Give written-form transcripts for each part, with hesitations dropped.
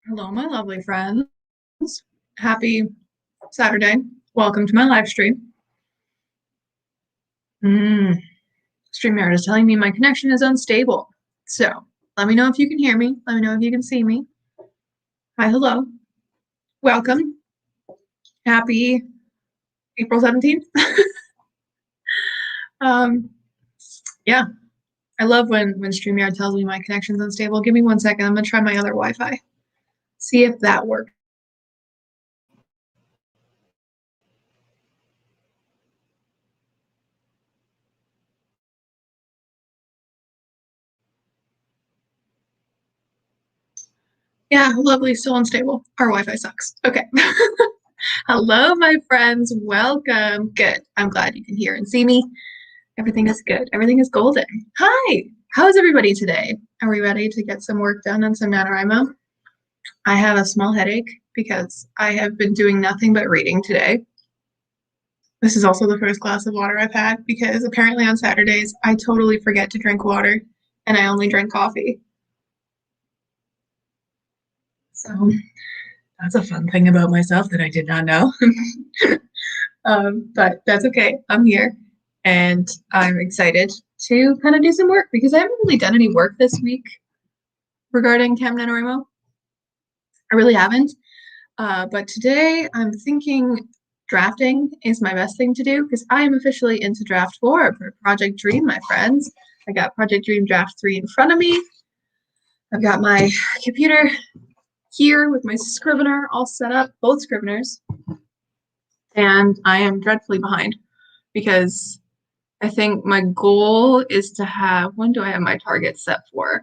Hello, my lovely friends. Happy Saturday. Welcome to my live stream. Mm, StreamYard is telling me my connection is unstable. So let me know if you can hear me. Let me know if you can see me. Hi, hello. Welcome. Happy April 17th. um, yeah, I love when StreamYard tells me my connection's unstable. Give me 1 second. I'm gonna try my other Wi-Fi. See if that works. Yeah, lovely, still unstable. Our Wi-Fi sucks. Okay. Hello, my friends. Welcome. Good. I'm glad you can hear and see me. Everything is good. Everything is golden. Hi. How is everybody today? Are we ready to get some work done on some NaNoWriMo? I have a small headache because I have been doing nothing but reading today. This is also the first glass of water I've had because apparently on Saturdays I totally forget to drink water and I only drink coffee. So that's a fun thing about myself that I did not know. But that's okay. I'm here and I'm excited to kind of do some work because I haven't really done any work this week regarding Camp NaNoWriMo. I really haven't. But today I'm thinking drafting is my best thing to do because I am officially into draft 4 for Project Dream, my friends. I got Project Dream draft 3 in front of me. I've got my computer here with my scrivener all set up, both scriveners. And I am dreadfully behind because I think my goal is to have, when do I have my target set for?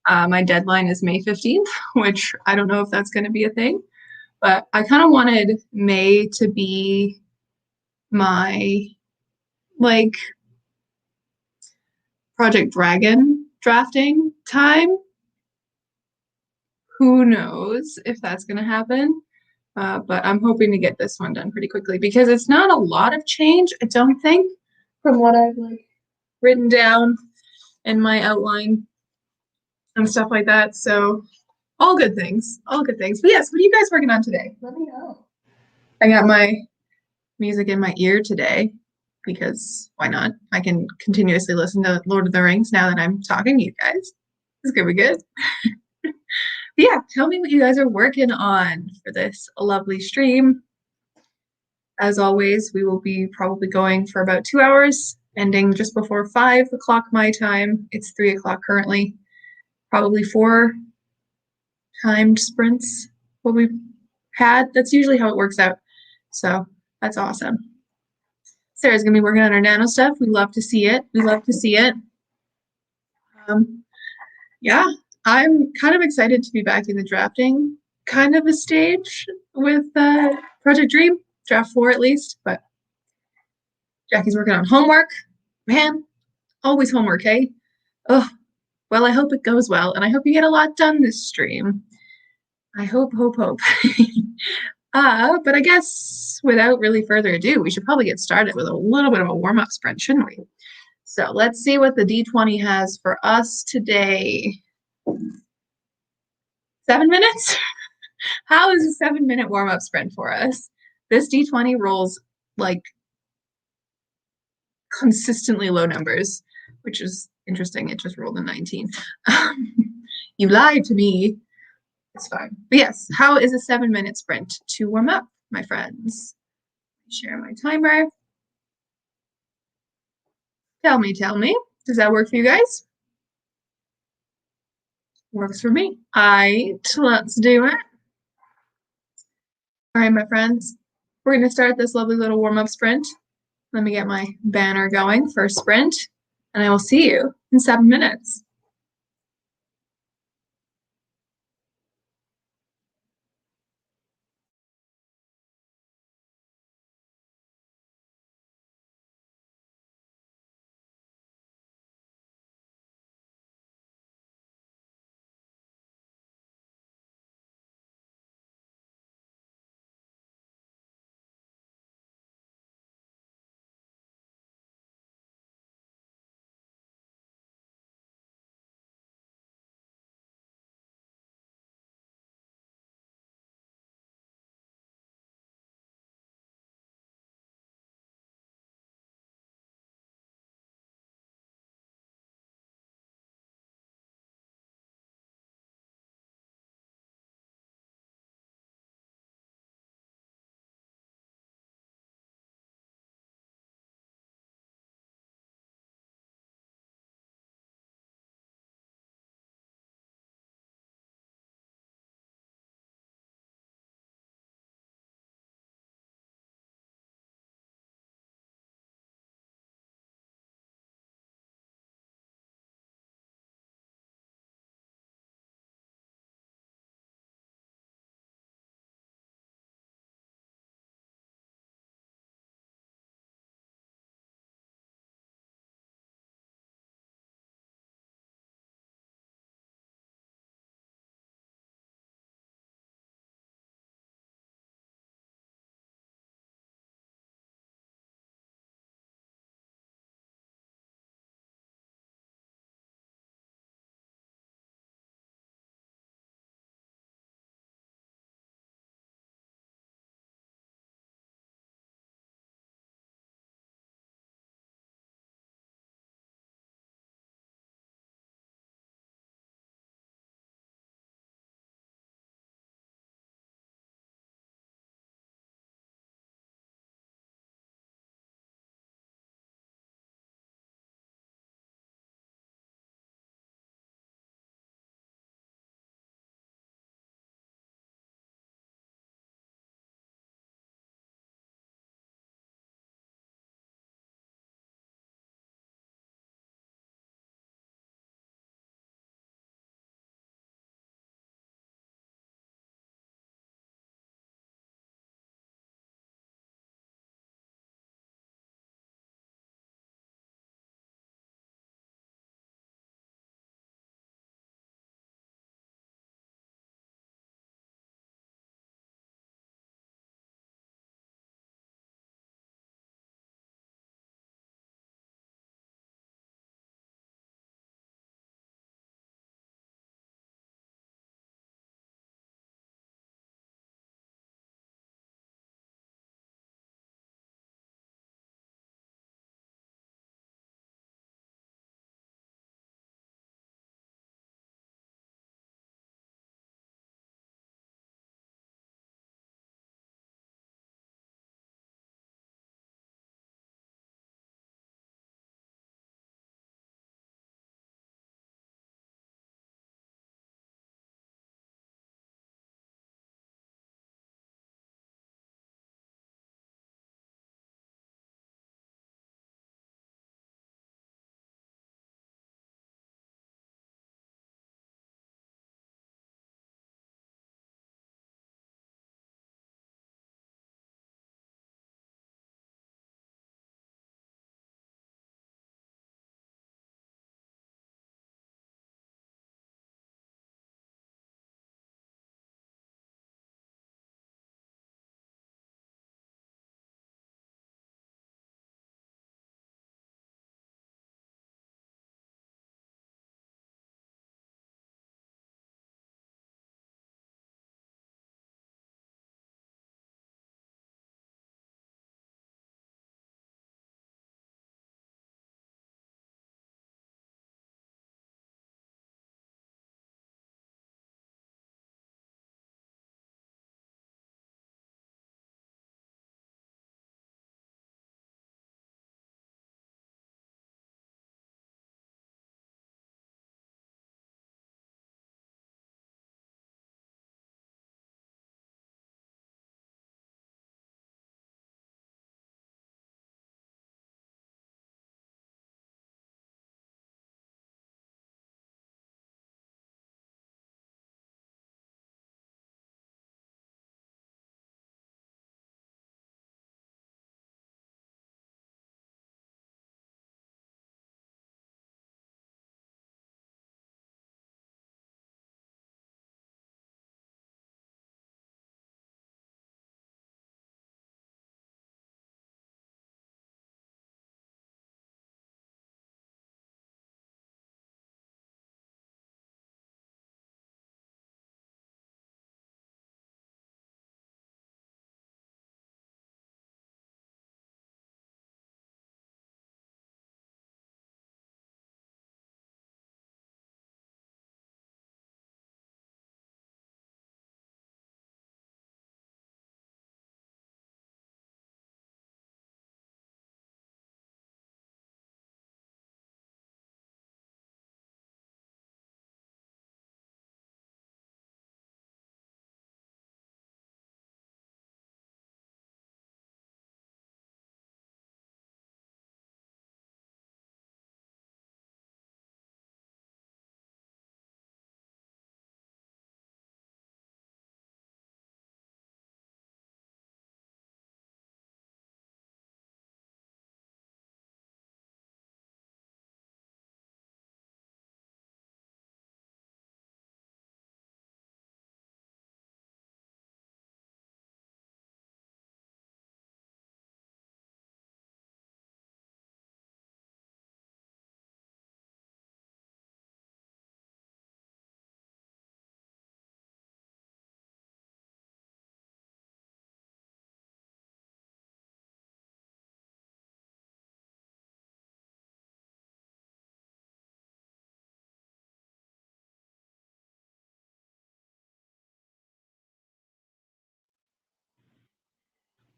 My deadline is May 15th, which I don't know if that's going to be a thing, but I kind of wanted May to be my, like, Project Dragon drafting time. Who knows if that's going to happen? But I'm hoping to get this one done pretty quickly because it's not a lot of change, I don't think, from what I've written down in my outline and stuff like that. So all good things, all good things. But yes, what are you guys working on today? Let me know. I got my music in my ear today because why not? I can continuously listen to Lord of the Rings now that I'm talking to you guys. It's gonna be good. But yeah, tell me what you guys are working on for this lovely stream. As always, we will be probably going for about 2 hours, ending just before 5 o'clock my time. It's 3 o'clock currently. Probably 4 timed sprints what we've had. That's usually how it works out. So that's awesome. Sarah's gonna be working on our nano stuff. We love to see it. We love to see it. Yeah, I'm kind of excited to be back in the drafting kind of a stage with Project Dream, draft 4 at least. But Jackie's working on homework. Man, always homework, hey? Oh, well, I hope it goes well, and I hope you get a lot done this stream. I hope, hope, hope. But I guess without really further ado, we should probably get started with a little bit of a warm-up sprint, shouldn't we? So let's see what the D20 has for us today. 7 minutes? How is a 7-minute warm-up sprint for us? This D20 rolls like consistently low numbers, which is interesting. It just rolled a 19. You lied to me. It's fine. But yes, how is a 7-minute sprint to warm up, my friends? Share my timer. Tell me. Does that work for you guys? Works for me. Let's do it. All right, my friends. We're going to start this lovely little warm-up sprint. Let me get my banner going for sprint, and I will see you in 7 minutes.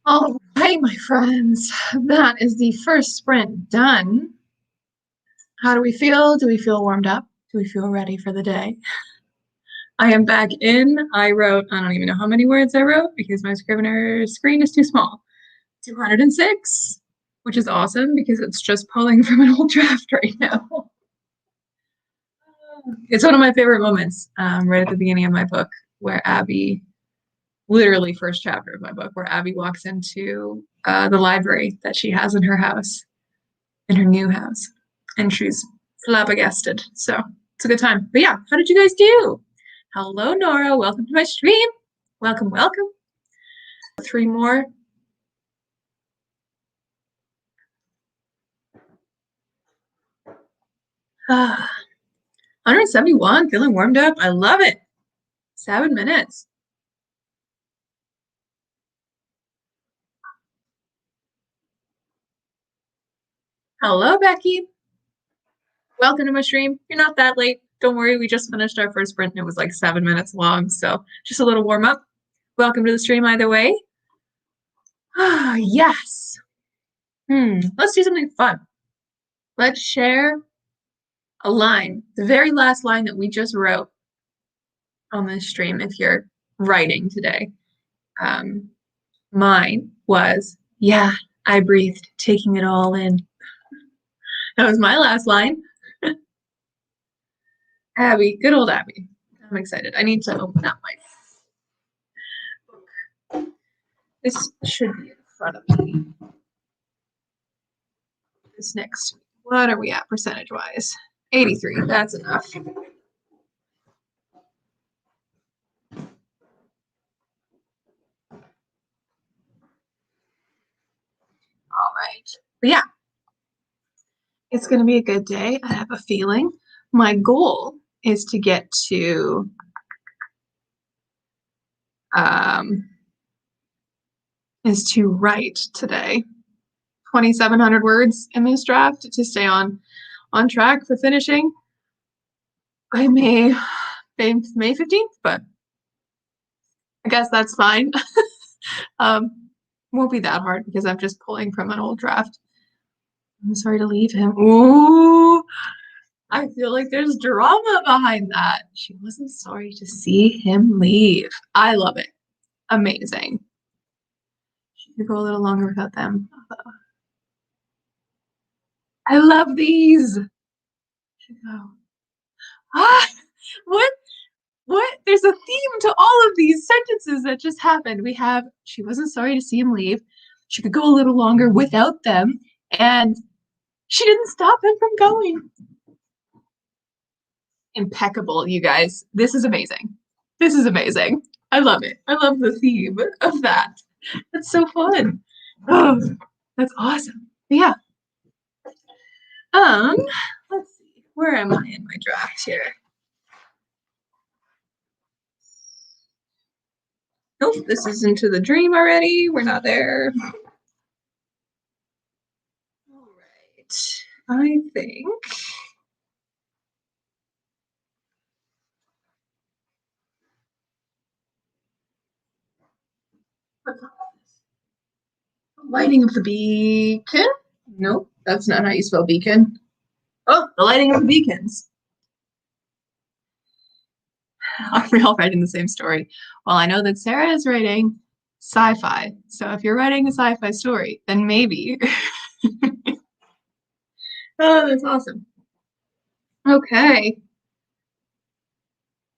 All right, my friends, that is the first sprint done. How do we feel? Do we feel warmed up? Do we feel ready for the day? I am back in. I don't even know how many words I wrote because my Scrivener screen is too small. 206, which is awesome because it's just pulling from an old draft right now. It's one of my favorite moments, right at the beginning of my book, where Abby, literally first chapter of my book, where Abby walks into the library that she has in her house, in her new house, and she's flabbergasted. So it's a good time. But yeah, how did you guys do? Hello, Nora. Welcome to my stream. Welcome, welcome. 3 more. Ah, 171, feeling warmed up. I love it. 7 minutes. Hello, Becky. Welcome to my stream. You're not that late. Don't worry, we just finished our first sprint and it was like 7 minutes long, so just a little warm up. Welcome to the stream either way. Ah, yes. Let's do something fun. Let's share a line, the very last line that we just wrote on this stream if you're writing today. Mine was, yeah, I breathed, taking it all in. That was my last line. Abby, good old Abby. I'm excited. I need to open up my book. This should be in front of me. This next, what are we at percentage-wise? 83, that's enough. All right. But yeah, it's going to be a good day. I have a feeling. My goal is to get to write today 2,700 words in this draft to stay on track for finishing by May 15th, but I guess that's fine. Won't be that hard because I'm just pulling from an old draft. I'm sorry to leave him. Ooh, I feel like there's drama behind that. She wasn't sorry to see him leave. I love it. Amazing. She could go a little longer without them. I love these. Ah, what? What? There's a theme to all of these sentences that just happened. We have, she wasn't sorry to see him leave. She could go a little longer without them. And she didn't stop him from going. Impeccable, you guys. This is amazing. This is amazing. I love it. I love the theme of that. That's so fun. Oh, that's awesome. Yeah. Let's see. Where am I in my draft here? Nope, this is into the dream already. We're not there. All right. I think lighting of the beacon. Nope, that's not how you spell beacon. Oh, the lighting of the beacons. Are we all writing the same story? Well, I know that Sarah is writing sci-fi. So if you're writing a sci-fi story, then maybe. Oh, that's awesome. Okay.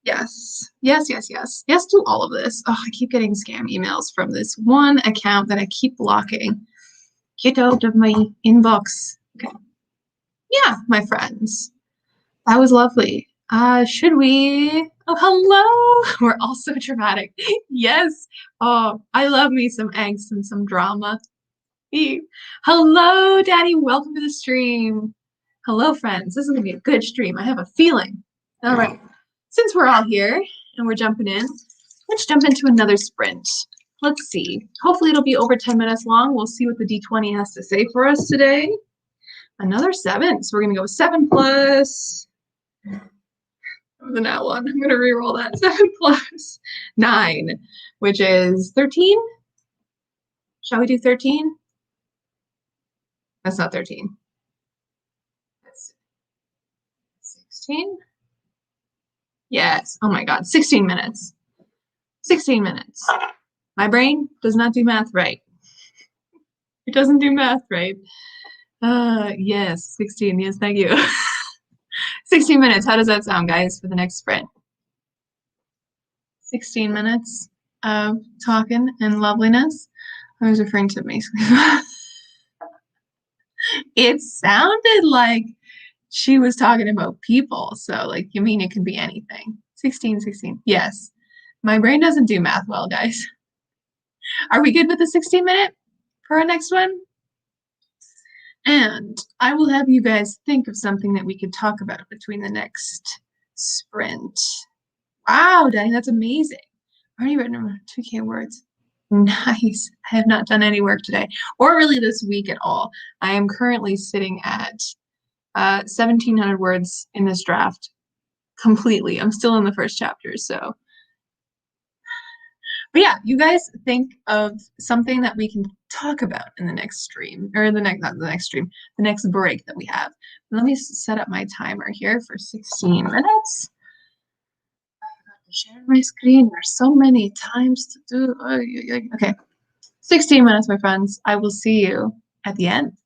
Yes. Yes, yes, yes. Yes to all of this. Oh, I keep getting scam emails from this one account that I keep blocking. Get out of my inbox. Okay. Yeah, my friends. That was lovely. Should we? Oh, hello. We're all so dramatic. Yes. Oh, I love me some angst and some drama. Hello, Daddy. Welcome to the stream. Hello, friends. This is gonna be a good stream. I have a feeling. All right. Since we're all here and we're jumping in, let's jump into another sprint. Let's see. Hopefully it'll be over 10 minutes long. We'll see what the D20 has to say for us today. Another 7. So we're gonna go 7 plus the nat one. I'm gonna re-roll that. 7 plus 9, which is 13. Shall we do 13? That's not 13. That's 16? Yes. Oh my God. 16 minutes. 16 minutes. My brain does not do math right. It doesn't do math right. Yes, 16. Yes, thank you. 16 minutes. How does that sound, guys, for the next sprint? 16 minutes of talking and loveliness. I was referring to basically. It sounded like she was talking about people. So, like, you mean it could be anything. 16, 16. Yes. My brain doesn't do math well, guys. Are we good with the 16-minute for our next one? And I will have you guys think of something that we could talk about between the next sprint. Wow, Danny, that's amazing. I already written over 2K words. Nice. I have not done any work today, or really this week at all. I am currently sitting at 1,700 words in this draft completely. I'm still in the first chapter, so. But yeah, you guys think of something that we can talk about in the next stream, or not the next stream, the next break that we have. Let me set up my timer here for 16 minutes. Share my screen. There's so many times to do. Okay, 16 minutes, my friends. I will see you at the end.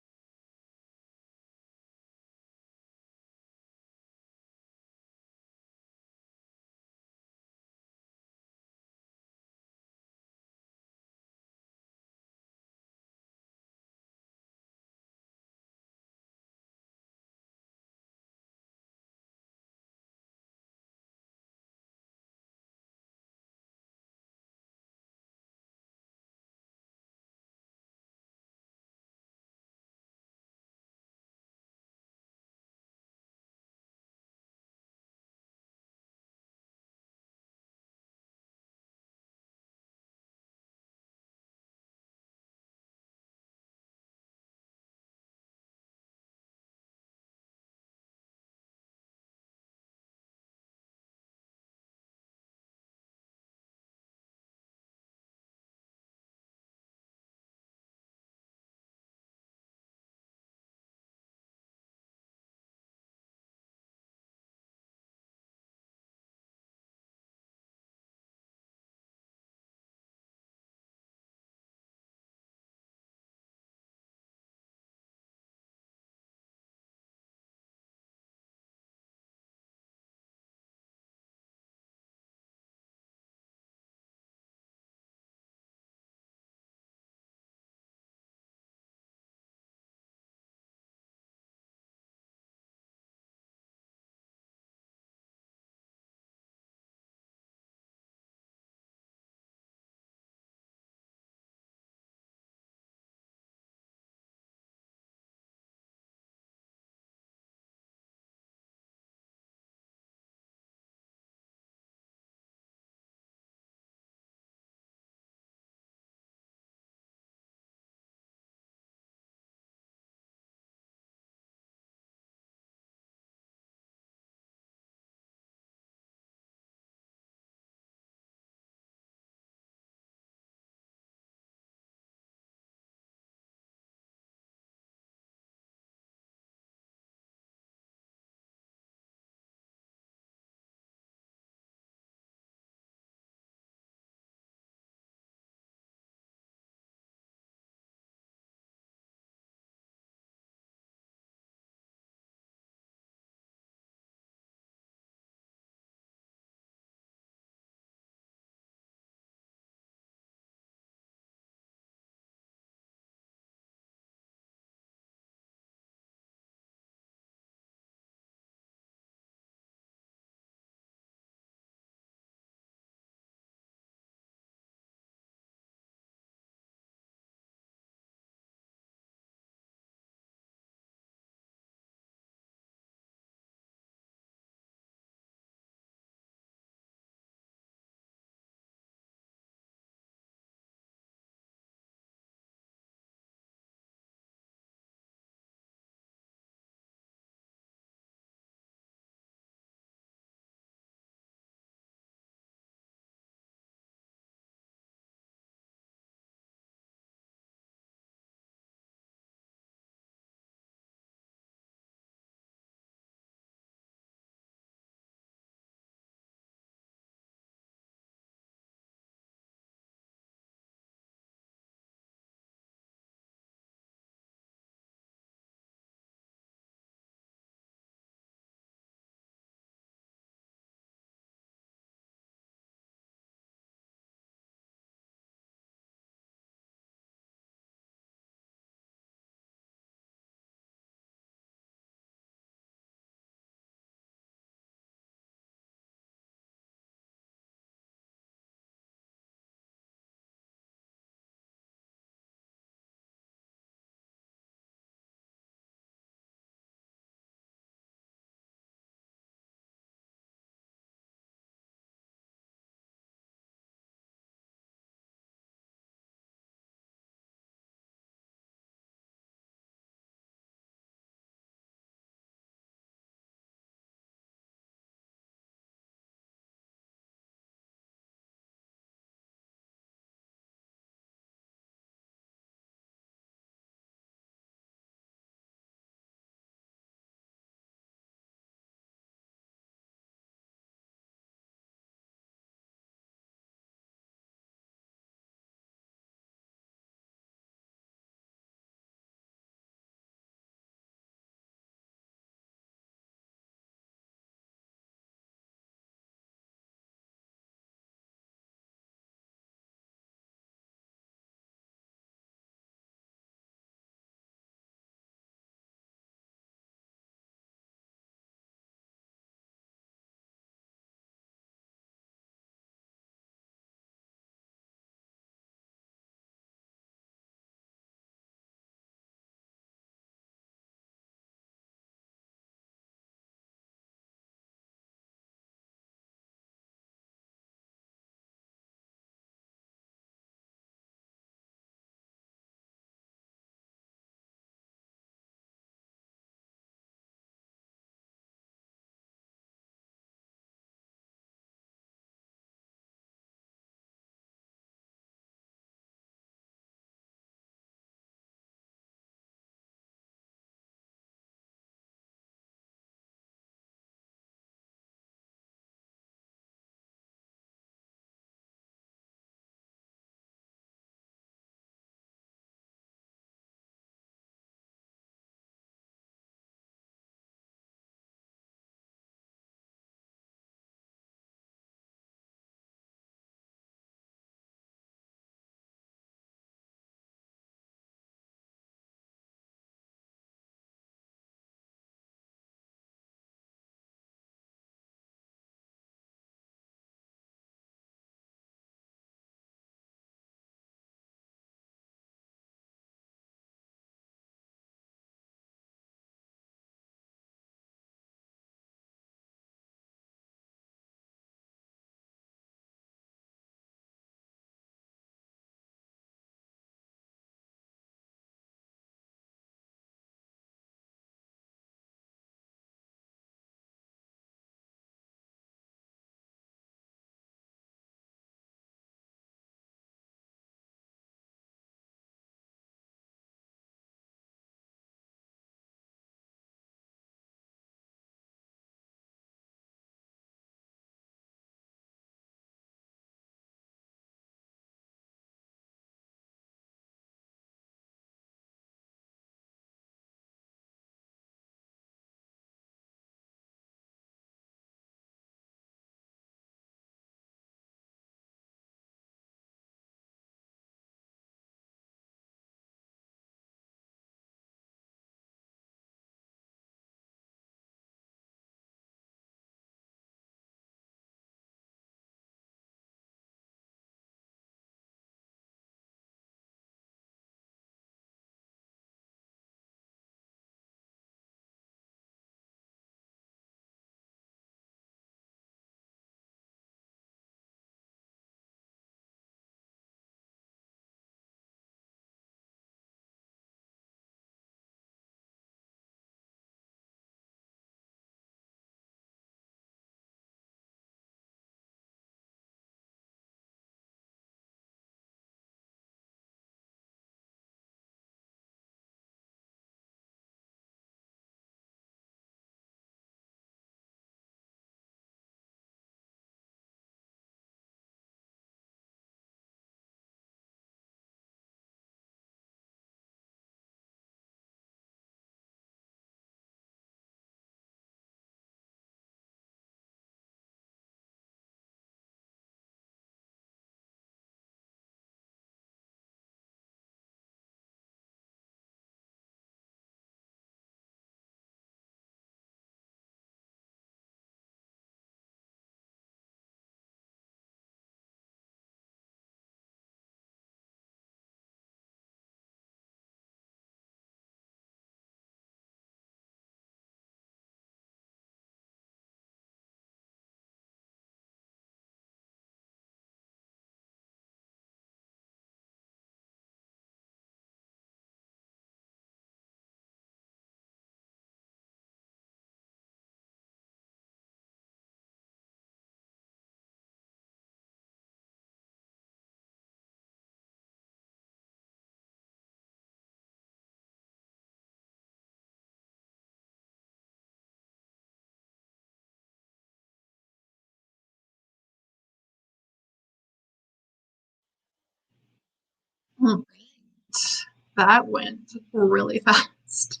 That went really fast.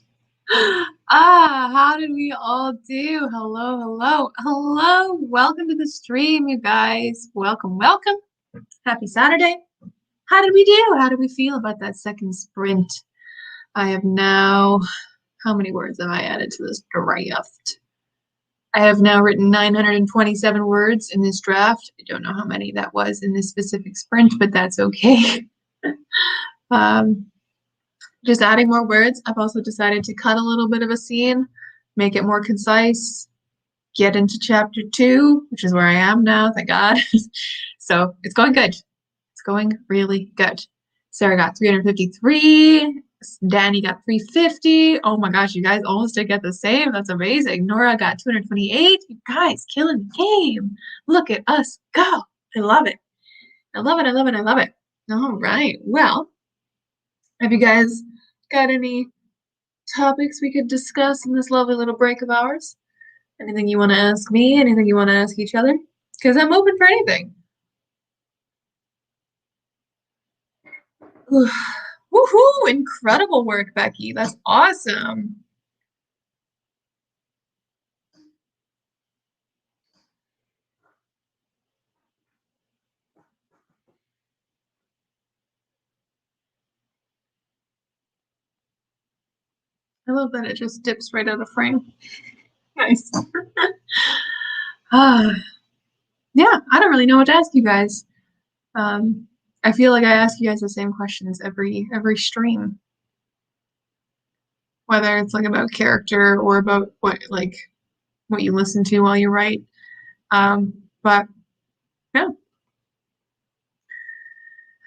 How did we all do? Hello, hello, hello. Welcome to the stream, you guys. Welcome, welcome. Happy Saturday. How did we do? How did we feel about that second sprint? I have now, how many words have I added to this draft? I have now written 927 words in this draft. I don't know how many that was in this specific sprint, but that's okay. Just adding more words. I've also decided to cut a little bit of a scene, make it more concise, get into chapter 2, which is where I am now, thank God. So it's going good. It's going really good. Sarah got 353. Danny got 350. Oh my gosh, you guys almost did get the same. That's amazing. Nora got 228. You guys killing the game. Look at us go. I love it. I love it. I love it. I love it. All right. Well, have you guys got any topics we could discuss in this lovely little break of ours? Anything you want to ask me? Anything you want to ask each other? Because I'm open for anything. Woohoo! Incredible work, Becky. That's awesome. I love that it just dips right out of frame. Nice. Yeah, I don't really know what to ask you guys. I feel like I ask you guys the same questions every stream, whether it's like about character or about what you listen to while you write. But yeah,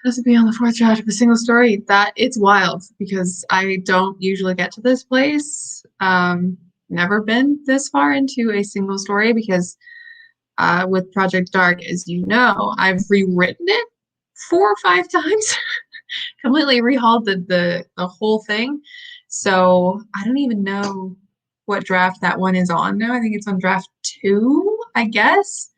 has to be on the fourth draft of a single story. That it's wild because I don't usually get to this place. Never been this far into a single story because with Project Dark, as you know, I've rewritten it 4 or 5 times, completely rehauled the whole thing. So I don't even know what draft that one is on now. I think it's on draft 2, I guess.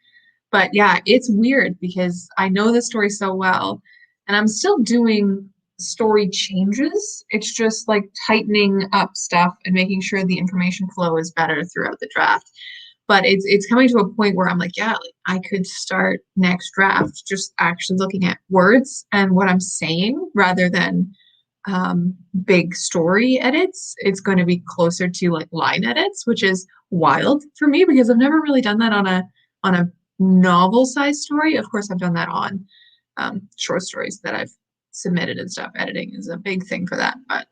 But yeah, it's weird because I know the story so well, and I'm still doing story changes. It's just like tightening up stuff and making sure the information flow is better throughout the draft. But it's coming to a point where I'm like, yeah, like I could start next draft just actually looking at words and what I'm saying rather than big story edits. It's going to be closer to like line edits, which is wild for me because I've never really done that on a novel size story. Of course, I've done that on short stories that I've submitted and stuff. Editing is a big thing for that, but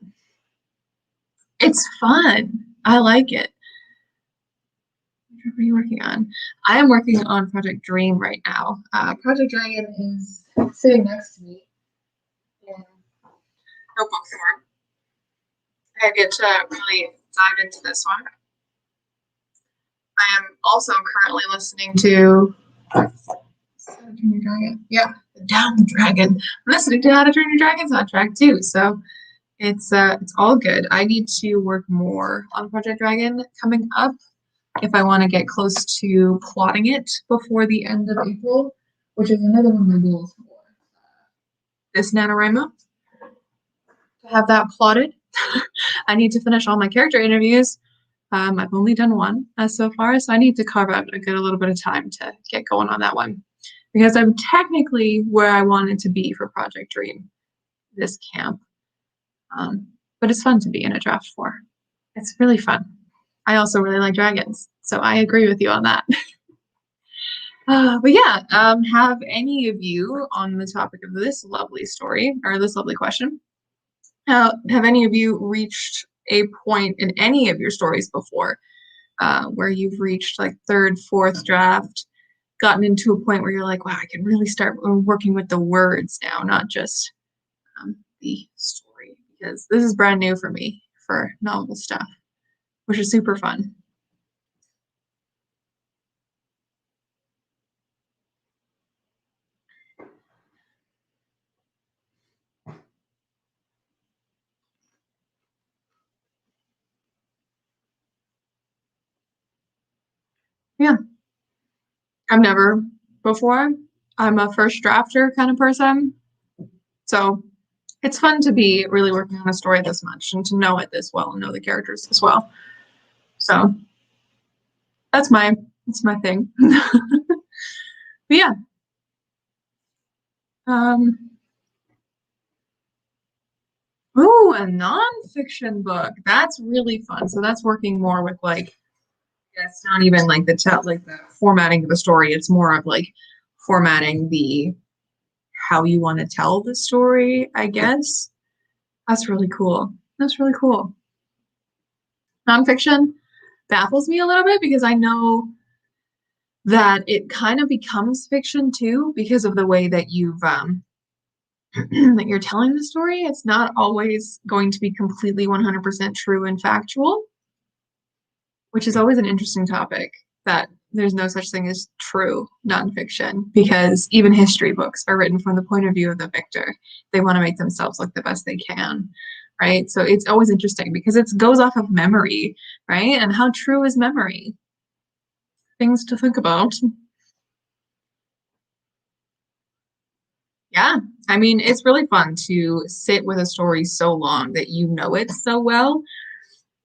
it's fun. I like it. What are you working on? I am working on Project Dream right now. Project Dragon is sitting next to me in notebook form. I get to really dive into this one. I am also currently listening to How to Train Your Dragon. Yeah, Down the Dragon. I'm listening to How to Train Your Dragon soundtrack too, so it's all good. I need to work more on Project Dragon coming up if I want to get close to plotting it before the end of April, which is another one of my goals for this NaNoWriMo, to have that plotted. I need to finish all my character interviews. I've only done one so far, so I need to carve out a little bit of time to get going on that one because I'm technically where I wanted to be for Project Dream this camp. But it's fun to be in a draft for. It's really fun. I also really like dragons, so I agree with you on that. But yeah, have any of you on the topic of this lovely story or this lovely question, have any of you reached a point in any of your stories before where you've reached like third, fourth draft, gotten into a point where you're like, wow, I can really start working with the words now, not just the story, because this is brand new for me for novel stuff, which is super fun. Yeah, I've never before. I'm a first drafter kind of person. So it's fun to be really working on a story this much and to know it this well and know the characters as well. So that's my thing. But yeah. Um, ooh, a nonfiction book. That's really fun. So that's working more with like, it's not even like the formatting of the story. It's more of like formatting the how you want to tell the story, I guess. That's really cool. That's really cool. Nonfiction baffles me a little bit because I know that it kind of becomes fiction too because of the way that you've that you're telling the story. It's not always going to be completely 100% true and factual, which is always an interesting topic, that there's no such thing as true nonfiction because even history books are written from the point of view of the victor. They want to make themselves look the best they can, right? So it's always interesting because it goes off of memory, right? And how true is memory? Things to think about. Yeah, I mean, it's really fun to sit with a story so long that you know it so well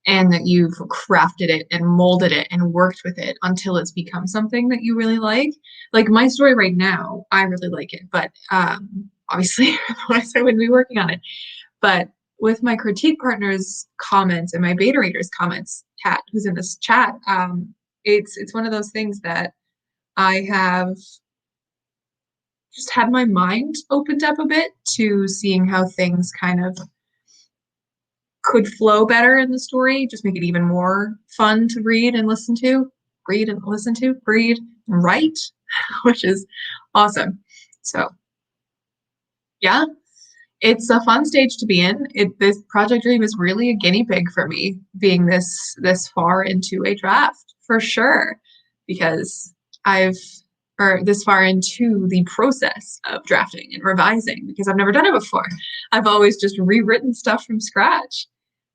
and that you've crafted it and molded it and worked with it until it's become something that you really like. Like my story right now, I really like it, but obviously, otherwise I wouldn't be working on it. But with my critique partner's comments and my beta reader's comments, Kat, who's in this chat, it's one of those things that I have just had my mind opened up a bit to seeing how things kind of could flow better in the story, just make it even more fun to read and listen to, read and listen to, read and write, which is awesome. So yeah, it's a fun stage to be in. This Project Dream is really a guinea pig for me, being this far into a draft for sure, because I've or this far into the process of drafting and revising because I've never done it before. I've always just rewritten stuff from scratch,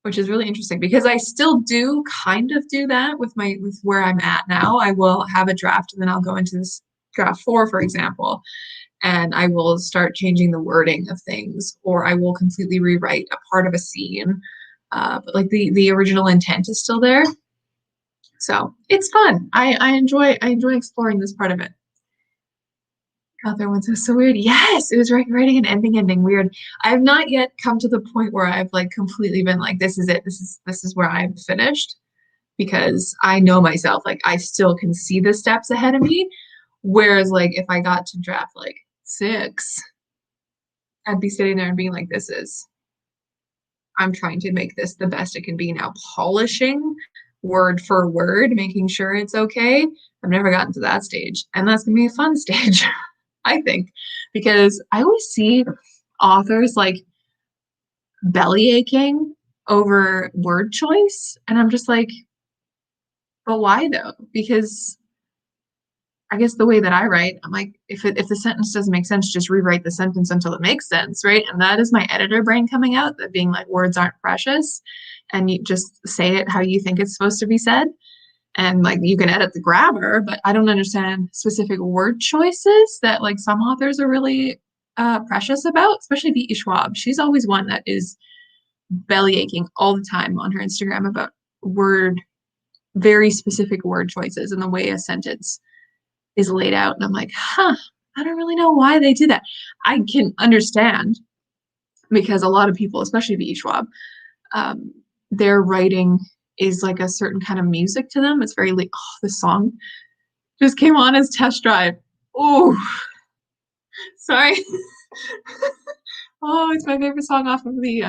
which is really interesting because I still do kind of do that with where I'm at now. I will have a draft and then I'll go into this draft 4, for example, and I will start changing the wording of things, or I will completely rewrite a part of a scene. But like the original intent is still there. So it's fun. I enjoy exploring this part of it. Other ones was so weird. Yes, it was writing an ending weird. I have not yet come to the point where I've like completely been like, this is it. This is where I'm finished, because I know myself. Like I still can see the steps ahead of me. Whereas like if I got to draft like 6, I'd be sitting there and being like, I'm trying to make this the best it can be now, polishing word for word, making sure it's okay. I've never gotten to that stage. And that's gonna be a fun stage, I think, because I always see authors like belly aching over word choice. And I'm just like, but why though? Because I guess the way that I write, I'm like, if the sentence doesn't make sense, just rewrite the sentence until it makes sense, right? And that is my editor brain coming out, that being like, words aren't precious, and you just say it how you think it's supposed to be said. And like you can edit the grammar, but I don't understand specific word choices that like some authors are really precious about, especially V. Schwab. She's always one that is belly aching all the time on her Instagram about very specific word choices and the way a sentence is laid out. And I'm like, I don't really know why they do that. I can understand because a lot of people, especially V. Schwab, their writing is like a certain kind of music to them. It's very like, oh, this song just came on as Test Drive. Oh, sorry. Oh, it's my favorite song off of the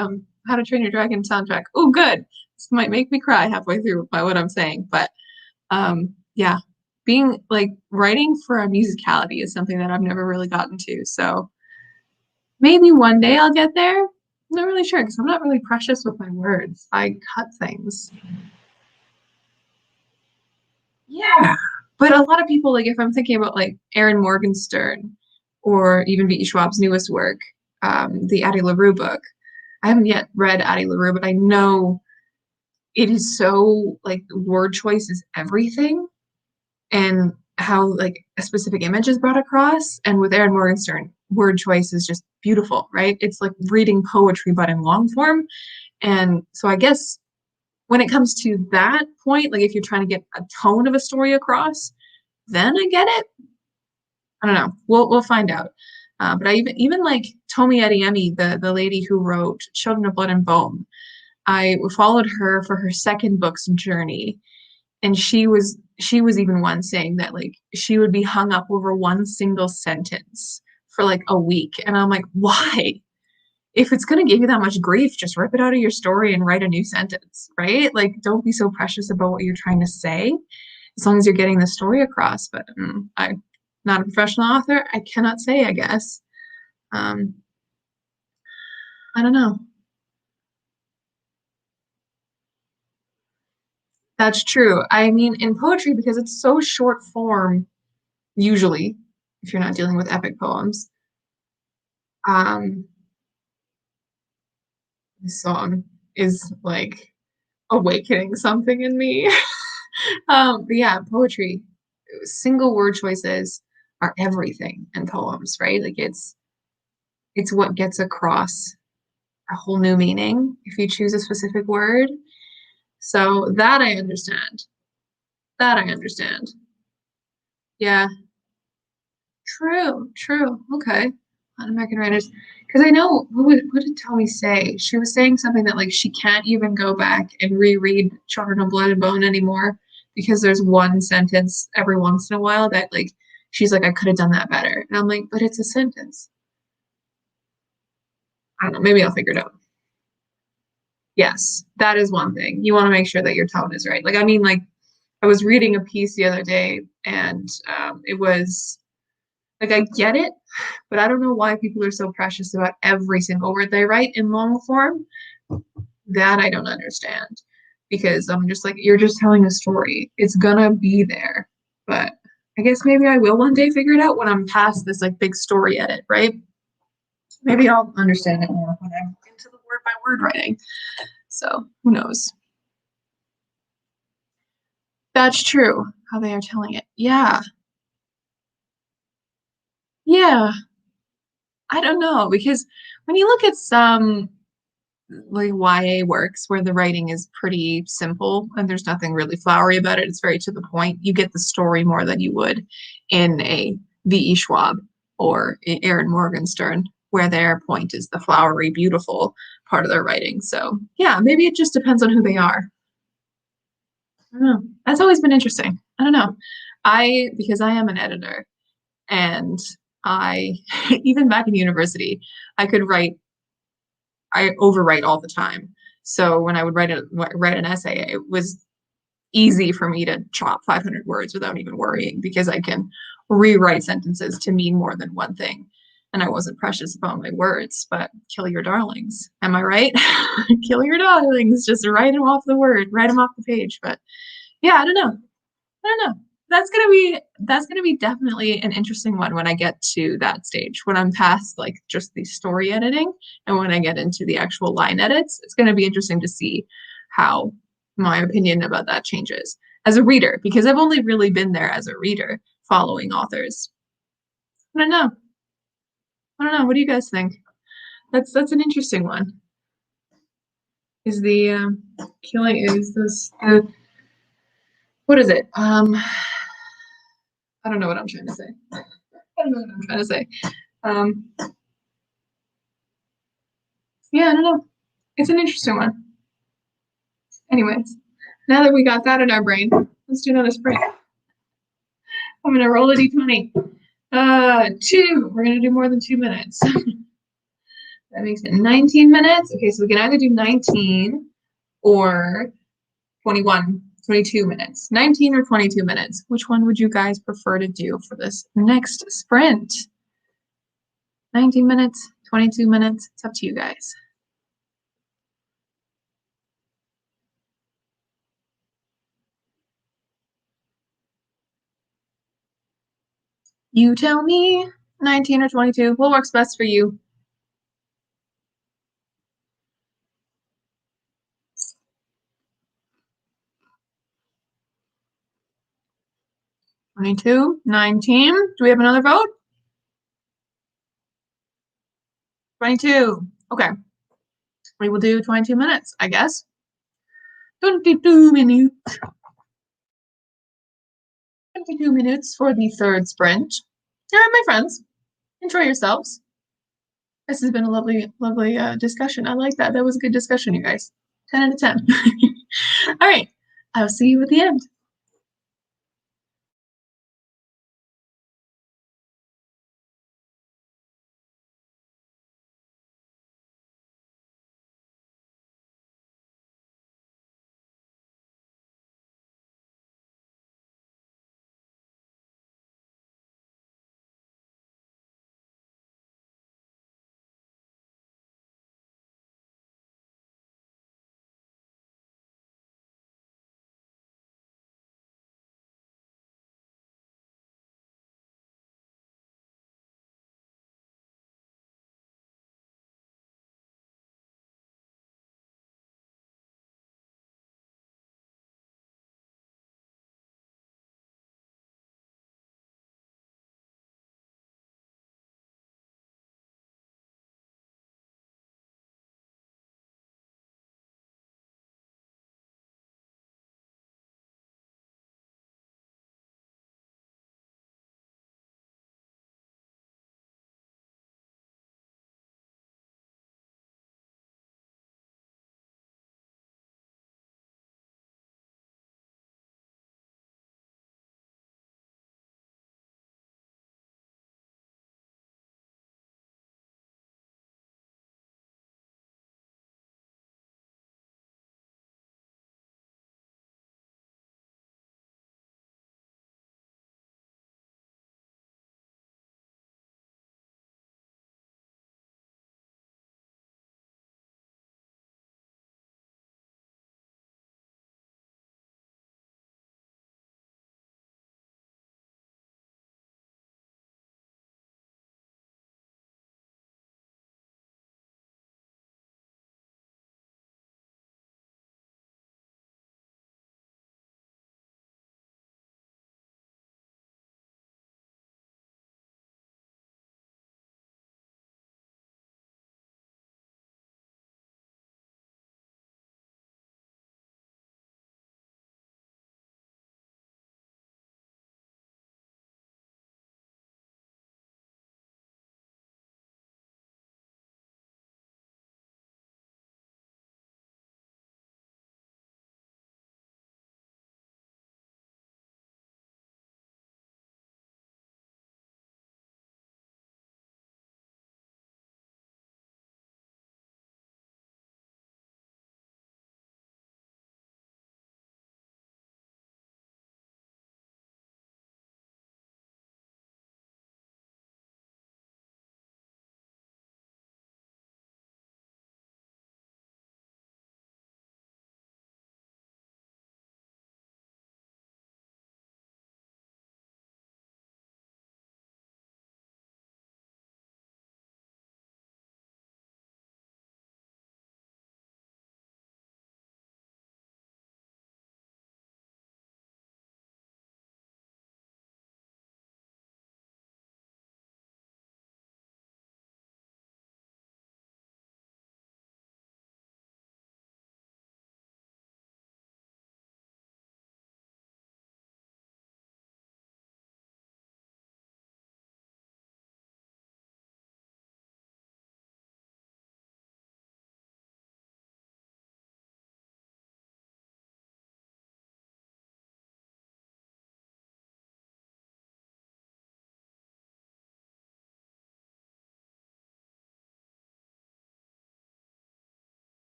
How to Train Your Dragon soundtrack. Oh, good. This might make me cry halfway through by what I'm saying, but yeah, being like writing for a musicality is something that I've never really gotten to. So maybe one day I'll get there. I'm not really sure because I'm not really precious with my words. I cut things. Yeah. But a lot of people, like if I'm thinking about like Erin Morgenstern or even V.E. Schwab's newest work, the Addie LaRue book. I haven't yet read Addie LaRue, but I know it is so like word choice is everything, and how like a specific image is brought across. And with Erin Morgenstern, word choice is just beautiful, right? It's like reading poetry, but in long form. And so I guess when it comes to that point, like if you're trying to get a tone of a story across, then I get it. I don't know. We'll find out. But I even like Tomi Adeyemi, the lady who wrote Children of Blood and Bone. I followed her for her second book's journey, and she was even one saying that like she would be hung up over one single sentence for like a week, and I'm like, why? If it's going to give you that much grief, just rip it out of your story and write a new sentence, right? Like, don't be so precious about what you're trying to say, as long as you're getting the story across. But I'm not a professional author. I cannot say, I guess. Um, I don't know. That's true. I mean, in poetry, because it's so short form, usually, if you're not dealing with epic poems, um, the song is like awakening something in me. But yeah, poetry, single word choices are everything in poems, right? Like it's what gets across a whole new meaning if you choose a specific word. So that I understand. That I understand. Yeah, true, true. Okay. On American writers. Because I know what did Tommy say? She was saying something that like she can't even go back and reread Children of Blood and Bone anymore because there's one sentence every once in a while that like she's like, I could have done that better. And I'm like, but it's a sentence. I don't know, maybe I'll figure it out. Yes, that is one thing. You want to make sure that your tone is right. Like, I mean, like I was reading a piece the other day and it was like I get it, but I don't know why people are so precious about every single word they write in long form. That I don't understand because I'm just like, you're just telling a story. It's gonna be there. But I guess maybe I will one day figure it out when I'm past this like big story edit, right? Maybe I'll understand it more when I'm into the word by word writing. So who knows? That's true. How they are telling it. Yeah. Yeah. I don't know because when you look at some like YA works where the writing is pretty simple and there's nothing really flowery about it. It's very to the point. You get the story more than you would in a V.E. Schwab or Aaron Morgenstern, where their point is the flowery, beautiful part of their writing. So yeah, maybe it just depends on who they are. I don't know. That's always been interesting. I don't know. Because I am an editor and I, even back in university, I could write I overwrite all the time. So when I would write an essay, it was easy for me to chop 500 words without even worrying because I can rewrite sentences to mean more than one thing. And I wasn't precious about my words, but kill your darlings. Am I right? Kill your darlings. Just write them off the word, write them off the page. But yeah, I don't know. I don't know. That's gonna be definitely an interesting one when I get to that stage. When I'm past like just the story editing and when I get into the actual line edits, it's gonna be interesting to see how my opinion about that changes as a reader, because I've only really been there as a reader following authors. I don't know. I don't know. What do you guys think? That's an interesting one. Is the killing is this what is it? I don't know what I'm trying to say. I don't know what I'm trying to say. Um, yeah, I don't know. It's an interesting one. Anyways, now that we got that in our brain, let's do another sprint. I'm gonna roll a d20. Two. We're gonna do more than 2 minutes. That makes it 19 minutes. Okay, so we can either do 19 or 21, 22 minutes. 19 or 22 minutes. Which one would you guys prefer to do for this next sprint? 19 minutes, 22 minutes. It's up to you guys. You tell me. 19 or 22. What works best for you? 22, 19. Do we have another vote? 22. Okay. We will do 22 minutes, I guess. 22 minutes. 22 minutes for the third sprint. All right, my friends, enjoy yourselves. This has been a lovely, lovely discussion. I like that. That was a good discussion, you guys. 10 out of 10. All right. I'll see you at the end.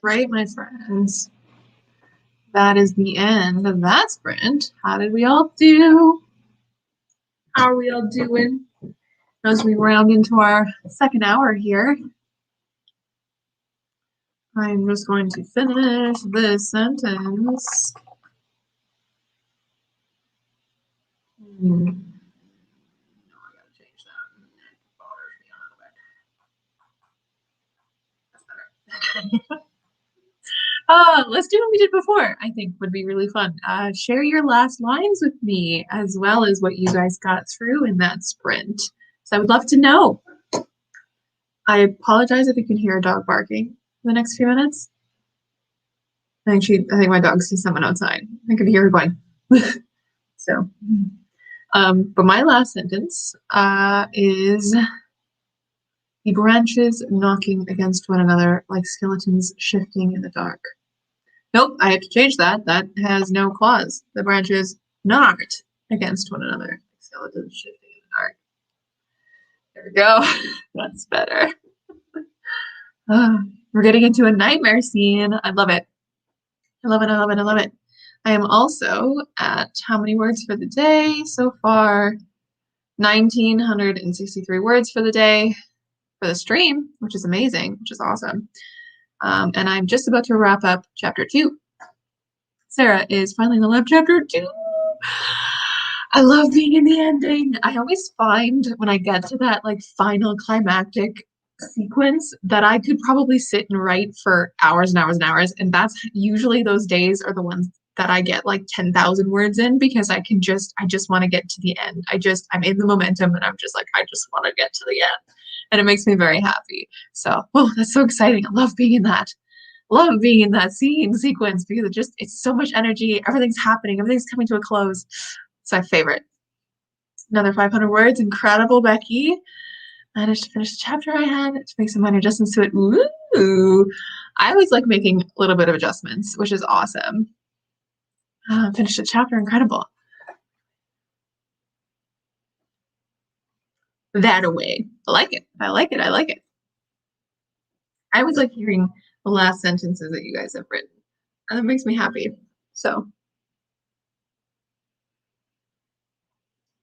Right, my friends. That is the end of that sprint. How did we all do? How are we all doing? As we round into our second hour here, I'm just going to finish this sentence. No, I gotta change that. It bothers me a little bit. That's better. Let's do what we did before. I think would be really fun. Share your last lines with me, as well as what you guys got through in that sprint. So I would love to know. I apologize if you can hear a dog barking for the next few minutes. I think my dog sees someone outside. I could hear her going. So, but my last sentence is the branches knocking against one another like skeletons shifting in the dark. Nope, I have to change that. That has no clause. The branches knocked against one another. Skeletons shifting in the dark. There we go. That's better. We're getting into a nightmare scene. I love it. I love it. I love it. I love it. I am also at how many words for the day so far? 1,963 words for the day for the stream, which is amazing, which is awesome. And I'm just about to wrap up chapter 2. Sarah is finally in the lab chapter 2. I love being in the ending. I always find when I get to that like final climactic sequence that I could probably sit and write for hours and hours and hours. And that's usually those days are the ones that I get like 10,000 words in because I just want to get to the end. I'm in the momentum and I'm just like, I just want to get to the end. And it makes me very happy. So, oh, that's so exciting. I love being in that. Love being in that sequence because it's so much energy. Everything's happening. Everything's coming to a close. It's my favorite. Another 500 words. Incredible, Becky. Managed to finish the chapter I had to make some minor adjustments to it. Ooh. I always like making a little bit of adjustments, which is awesome. Finished the chapter. Incredible. That away. I like it. I like it. I like it. I always like hearing the last sentences that you guys have written. And that makes me happy. So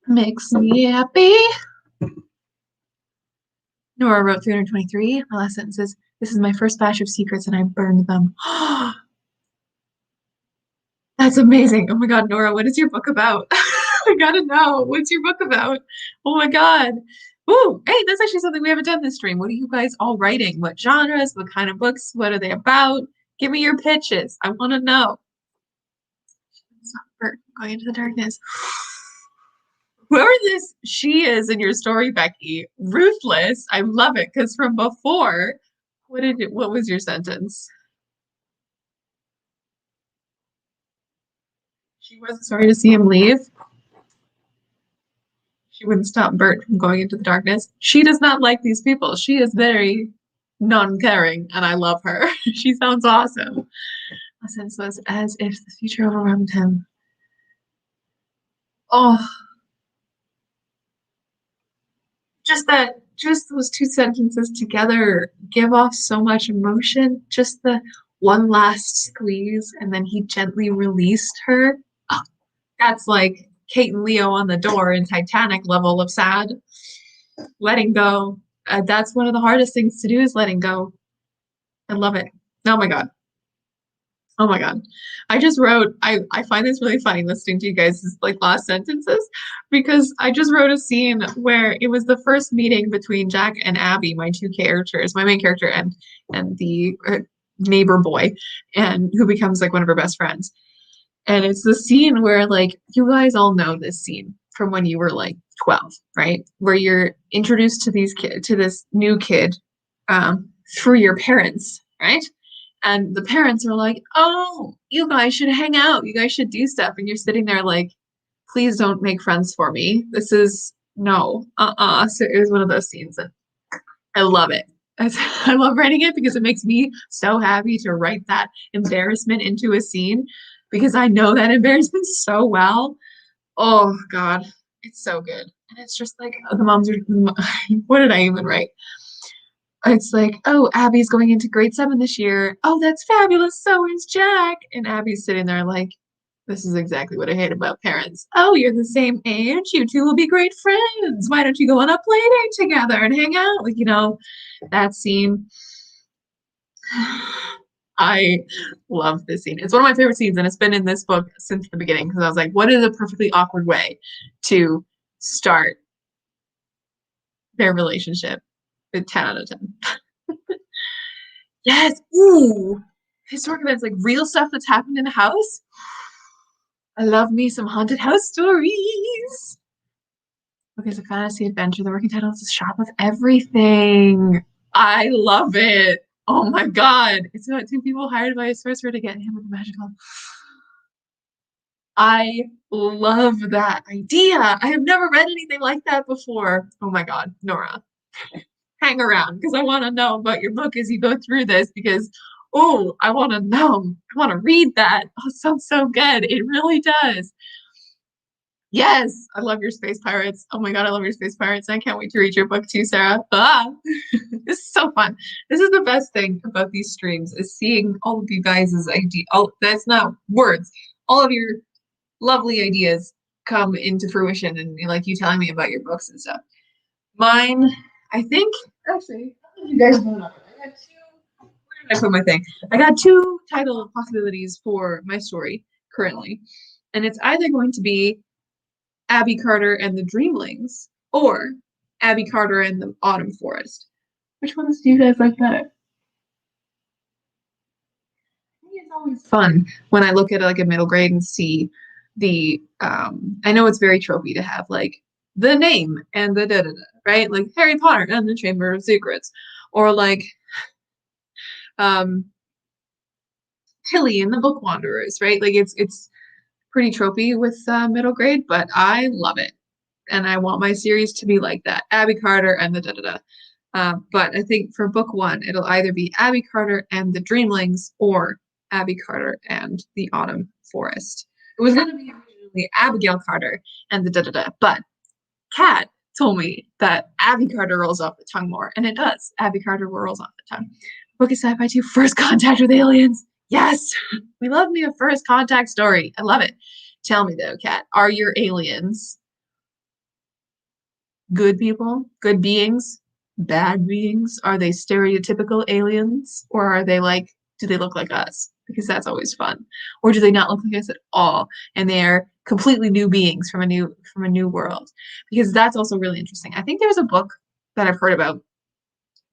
makes me happy. Nora wrote 323. My last sentence is, this is my first batch of secrets and I burned them. That's amazing. Oh my God, Nora, what is your book about? I gotta know. What's your book about? Oh my God. Ooh, hey, that's actually something we haven't done this stream. What are you guys all writing? What genres? What kind of books? What are they about? Give me your pitches. I want to know. Going into the darkness. Whoever this she is in your story, Becky, ruthless. I love it because from before, what was your sentence? She wasn't sorry to see him leave. She wouldn't stop Bert from going into the darkness. She does not like these people. She is very non-caring, and I love her. She sounds awesome. My sense was as if the future overwhelmed him. Oh, just those two sentences together give off so much emotion. Just the one last squeeze, and then he gently released her. Oh, that's like Kate and Leo on the door in Titanic level of sad. Letting go. That's one of the hardest things to do is letting go. I love it. Oh my God. Oh my God. I just wrote, I find this really funny listening to you guys' like last sentences because I just wrote a scene where it was the first meeting between Jack and Abby, my two characters, my main character and the neighbor boy, and who becomes like one of her best friends. And it's the scene where like you guys all know this scene from when you were like 12, right? Where you're introduced to this new kid through your parents, right? And the parents are like, oh, you guys should hang out. You guys should do stuff. And you're sitting there like, please don't make friends for me. This is no, So it was one of those scenes. And I love it. I love writing it because it makes me so happy to write that embarrassment into a scene because I know that embarrassment so well. Oh God, it's so good. And it's just like the moms are, what did I even write? it's like, oh, Abby's going into grade 7 this year. Oh, that's fabulous. So is Jack. And Abby's sitting there like, this is exactly what I hate about parents. Oh, you're the same age. You two will be great friends. Why don't you go on a play date together and hang out? Like, that scene. I love this scene. It's one of my favorite scenes, and it's been in this book since the beginning because I was like, what is a perfectly awkward way to start their relationship? With 10 out of 10. Yes. Ooh. Historic events, like real stuff that's happened in a house. I love me some haunted house stories. Okay, it's a fantasy adventure. The working title is A Shop of Everything. I love it. Oh my god. It's about two people hired by a sorcerer to get him with a magical. I love that idea. I have never read anything like that before. Oh my god, Nora. Hang around because I want to know about your book as you go through this because oh, I want to know. I want to read that. Oh, it sounds so good. It really does. Yes, I love your space pirates. Oh my god, I love your space pirates. I can't wait to read your book too, Sarah. Ah, this is so fun. This is the best thing about these streams is seeing all of you guys' idea. Oh, that's not words. All of your lovely ideas come into fruition and like you telling me about your books and stuff. Mine, I think, actually, you guys know I got two. Where did I put my thing? I got two title possibilities for my story currently, and it's either going to be Abby Carter and the Dreamlings or Abby Carter and the Autumn Forest. Which ones do you guys like better? It's always fun when I look at like a middle grade and see the I know it's very tropey to have like the name and the da-da-da, right? Like Harry Potter and the Chamber of Secrets, or like um Tilly and the Book Wanderers, right? Like it's pretty tropey with middle grade, but I love it. And I want my series to be like that. Abby Carter and the da-da-da. But I think for book one, it'll either be Abby Carter and the Dreamlings or Abby Carter and the Autumn Forest. It was going to be originally Abigail Carter and the da-da-da, but Kat told me that Abby Carter rolls off the tongue more, and it does. Abby Carter rolls off the tongue. Book is sci-fi 2, First Contact with Aliens. Yes, we love me a first contact story. I love it. Tell me though, Kat, are your aliens good people, good beings, bad beings? Are they stereotypical aliens, or are they like, do they look like us? Because that's always fun. Or do they not look like us at all, and they're completely new beings from a new world? Because that's also really interesting. I think there's a book that I've heard about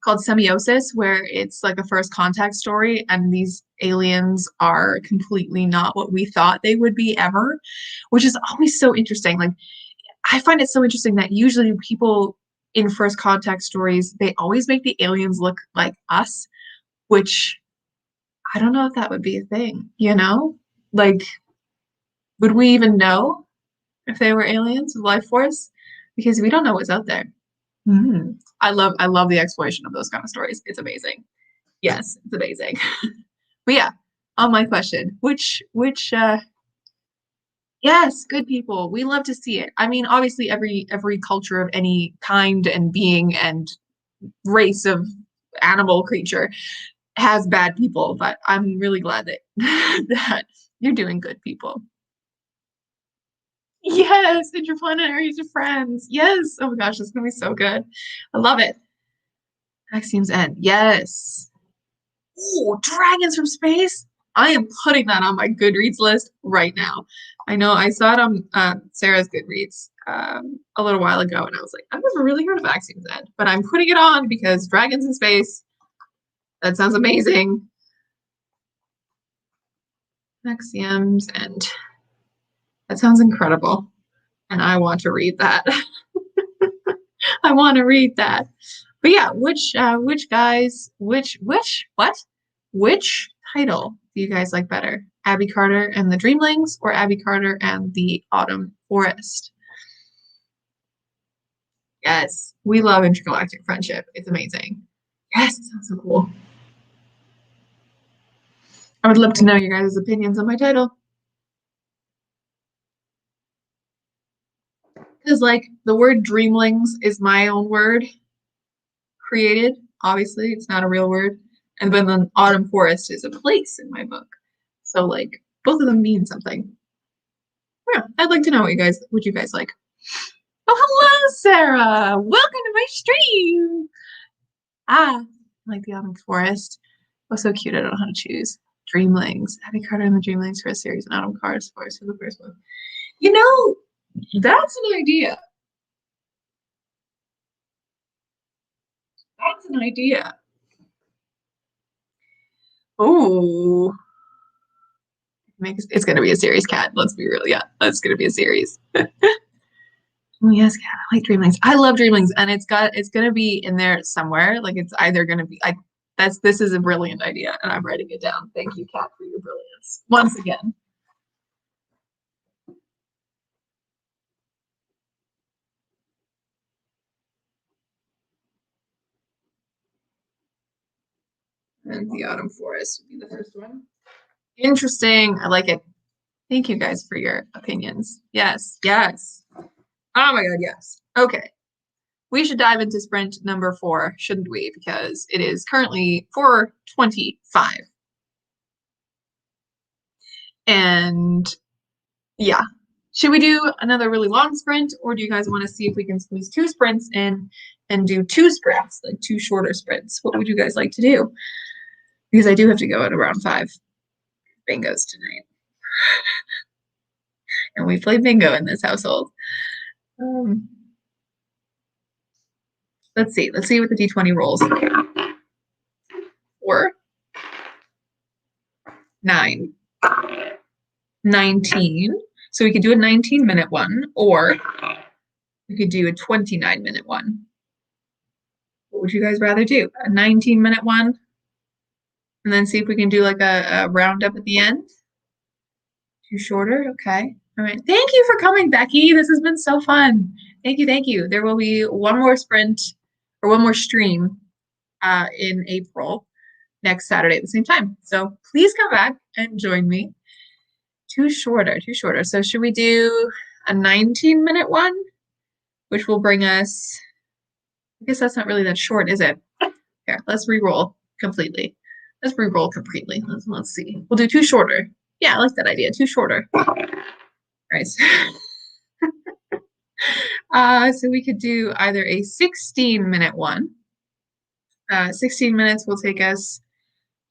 called Semiosis, where it's like a first contact story, and these aliens are completely not what we thought they would be ever, which is always so interesting. Like I find it so interesting that usually people in first contact stories, they always make the aliens look like us, which I don't know if that would be a thing, you know? Like, would we even know if they were aliens with life force? Because we don't know what's out there. I love the exploration of those kind of stories. It's amazing. Yes, it's amazing. But yeah, on my question, which yes, good people. We love to see it. I mean, obviously every culture of any kind and being and race of animal creature has bad people, but I'm really glad that that you're doing good people. Yes, interplanetary friends. Yes. Oh my gosh, this is gonna be so good. I love it. Axioms End. Yes. Oh, dragons from space. I am putting that on my Goodreads list right now. I know I saw it on Sarah's Goodreads a little while ago, and I was like, I've never really heard of Axioms End, but I'm putting it on because dragons in space. That sounds amazing. Axioms End. That sounds incredible, and I want to read that. I want to read that. But yeah, which guys, which what? Which title do you guys like better? Abby Carter and the Dreamlings or Abby Carter and the Autumn Forest? Yes, we love intergalactic friendship. It's amazing. Yes, it sounds so cool. I would love to know your guys' opinions on my title. Because like the word dreamlings is my own word created. obviously. It's not a real word. And then autumn forest is a place in my book. So like both of them mean something. Yeah, I'd like to know what you guys like. Oh, hello, Sarah. Welcome to my stream. Ah, I like the autumn forest. Oh, so cute. I don't know how to choose. Dreamlings. Abby Carter and the Dreamlings for a series and autumn cars forest for the first one. You know, that's an idea. That's an idea. Oh, it's gonna be a series, Cat. Let's be real. Yeah, that's gonna be a series. Oh yes, Cat. I like Dreamlings. I love Dreamlings, and it's gonna be in there somewhere. Like it's either gonna be this is a brilliant idea, and I'm writing it down. Thank you, Cat, for your brilliance once again. And the autumn forest would be the first one. Interesting. I like it. Thank you guys for your opinions. Yes, yes. Oh my God, yes. Okay. We should dive into sprint number 4, shouldn't we? Because it is currently 4:25. And yeah. Should we do another really long sprint, or do you guys want to see if we can squeeze 2 sprints in and do 2 sprints, like 2 shorter sprints? What would you guys like to do? Because I do have to go at around 5. Bingo's tonight. And we play bingo in this household. Um, let's see. Let's see what the D20 rolls. 4, 9, 19. So we could do a 19-minute one, or we could do a 29-minute one. What would you guys rather do? A 19-minute one? And then see if we can do like a roundup at the end? Too shorter? Okay. All right. Thank you for coming, Becky. This has been so fun. Thank you. Thank you. There will be one more sprint or one more stream in April next Saturday at the same time. So please come back and join me. Too shorter, too shorter. So should we do a 19-minute one, which will bring us, I guess that's not really that short, is it? Here, let's re-roll completely. Let's re-roll completely. Let's see. We'll do 2 shorter. Yeah, I like that idea. 2 shorter. All right. So we could do either a 16-minute one. 16 minutes will take us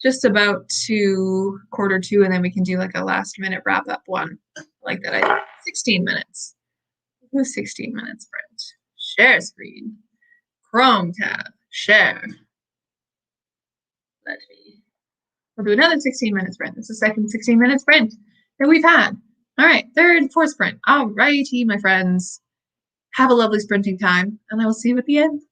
just about to 1:45, and then we can do like a last-minute wrap-up one. Like that idea. 16 minutes. 16 minutes sprint. Share screen. Chrome tab. Share. Let me. We'll do another 16-minute sprint. It's the second 16-minute sprint that we've had. All right, third, 4th sprint. All righty, my friends. Have a lovely sprinting time, and I will see you at the end.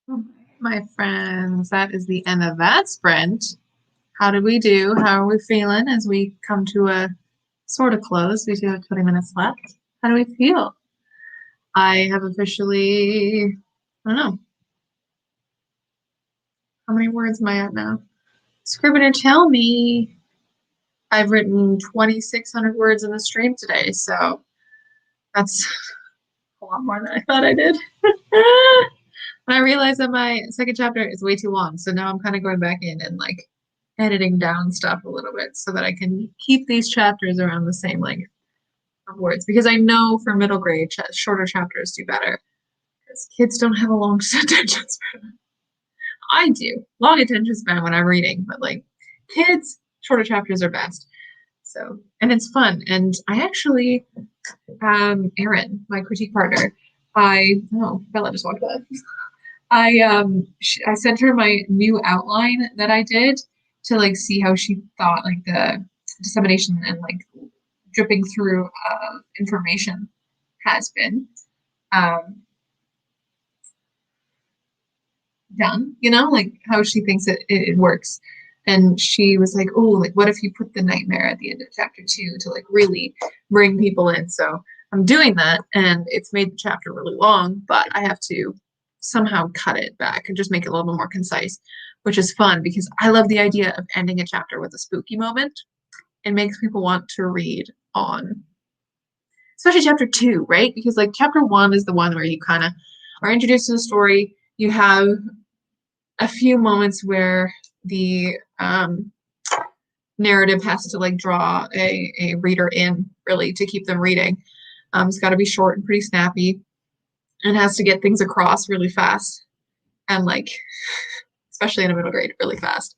My friends, that is the end of that sprint. How did we do? How are we feeling as we come to a sort of close? We do have 20 minutes left. How do we feel? I have officially, I don't know, how many words am I at now? Scrivener, tell me. I've written 2,600 words in the stream today, so that's a lot more than I thought I did. And I realized that my second chapter is way too long, so now I'm kind of going back in and like editing down stuff a little bit so that I can keep these chapters around the same length of words because I know for middle grade, shorter chapters do better because kids don't have a long attention span. I do long attention span when I'm reading, but like kids, shorter chapters are best. So, and it's fun. And I actually, Erin, my critique partner, Bella just walked by. I sent her my new outline that I did to like see how she thought like the dissemination and like dripping through information has been done, like how she thinks it works. And she was like, oh, like what if you put the nightmare at the end of chapter 2 to like really bring people in? So I'm doing that, and it's made the chapter really long, but I have to somehow cut it back and just make it a little bit more concise, which is fun because I love the idea of ending a chapter with a spooky moment. It makes people want to read on, especially chapter 2, right? Because like chapter 1 is the one where you kind of are introduced to the story. You have a few moments where the narrative has to like draw a reader in really to keep them reading. It's got to be short and pretty snappy and has to get things across really fast and like, especially in a middle grade, really fast.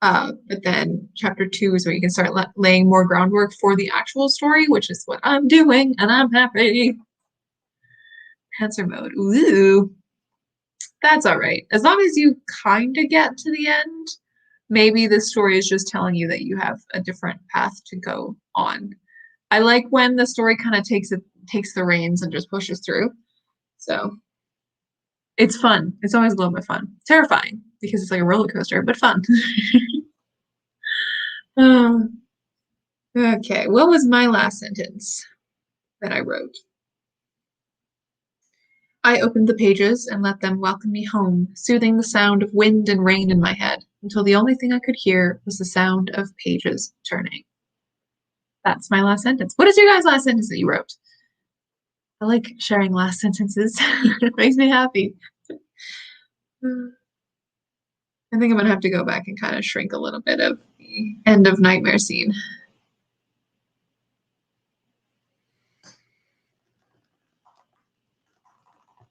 But then chapter 2 is where you can start laying more groundwork for the actual story, which is what I'm doing, and I'm happy. Answer mode. Ooh, that's all right. As long as you kind of get to the end, maybe the story is just telling you that you have a different path to go on. I like when the story kind of takes the reins and just pushes through. So it's fun. It's always a little bit fun. Terrifying because it's like a roller coaster, but fun. Okay, what was my last sentence that I wrote? I opened the pages and let them welcome me home, soothing the sound of wind and rain in my head until the only thing I could hear was the sound of pages turning. That's my last sentence. What is your guys' last sentence that you wrote? I like sharing last sentences. It makes me happy. I think I'm gonna have to go back and kind of shrink a little bit of the end of nightmare scene.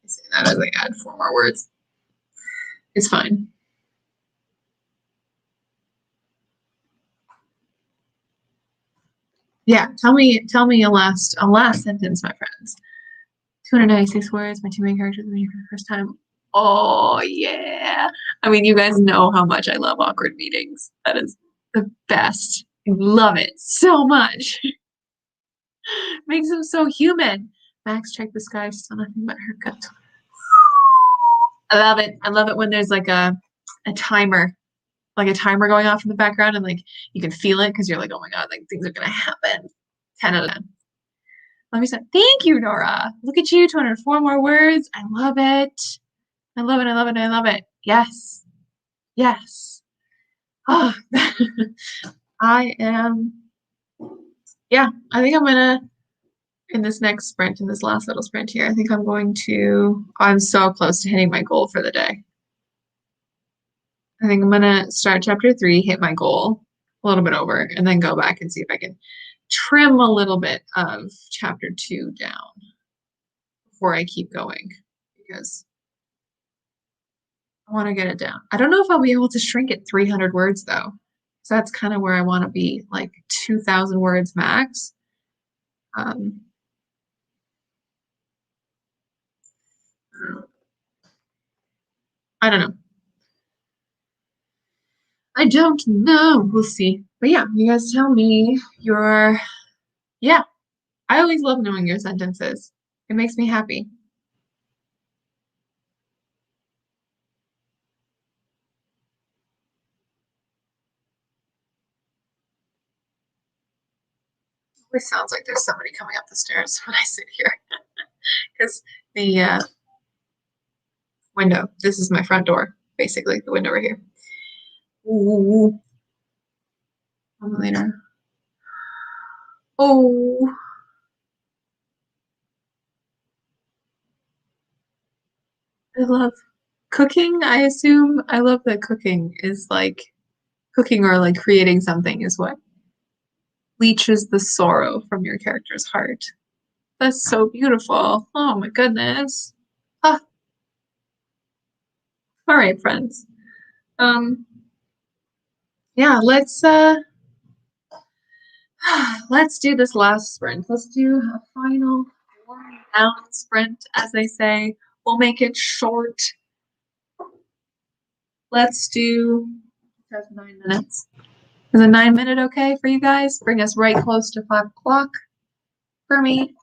I say that as I add 4 more words. It's fine. Yeah, tell me a last sentence, my friends. 296 words, my 2 main characters meeting for the first time. Oh yeah. I mean, you guys know how much I love awkward meetings. That is the best. I love it so much. Makes them so human. Max, check the sky, still nothing but haircut. I love it. I love it when there's like a timer, like a timer going off in the background, and like you can feel it because you're like, oh my god, like things are gonna happen. 10 out of 10. Let me say thank you, Nora. Look at you, 204 more words. I love it. I love it. I love it. I love it. Yes. Yes. Oh, I am. Yeah, I think I'm gonna in this next sprint, in this last little sprint here. I think I'm so close to hitting my goal for the day. I think I'm gonna start chapter 3, hit my goal a little bit over, and then go back and see if I can trim a little bit of chapter 2 down before I keep going because I want to get it down. I don't know if I'll be able to shrink it 300 words though. So that's kind of where I want to be, like 2,000 words max. I don't know. I don't know. We'll see. But yeah, you guys tell me yeah, I always love knowing your sentences. It makes me happy. always sounds like there's somebody coming up the stairs when I sit here because the window, this is my front door, basically, the window right here. Ooh, later. Oh, I love cooking. I assume I love that cooking is like cooking or like creating something is what leaches the sorrow from your character's heart. That's so beautiful. Oh my goodness. Ah, all right, friends. Um, yeah, let's do this last sprint. Let's do a final warm down sprint, as they say. We'll make it short. Let's do 9 minutes. Is a 9 minute okay for you guys? Bring us right close to 5 o'clock for me.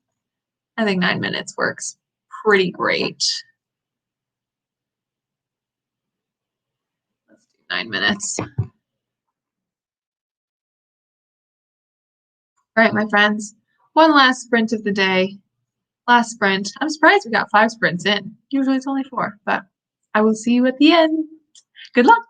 I think 9 minutes works pretty great. Let's do 9 minutes. All right, my friends. One last sprint of the day. Last sprint. I'm surprised we got 5 sprints in. Usually it's only 4, but I will see you at the end. Good luck.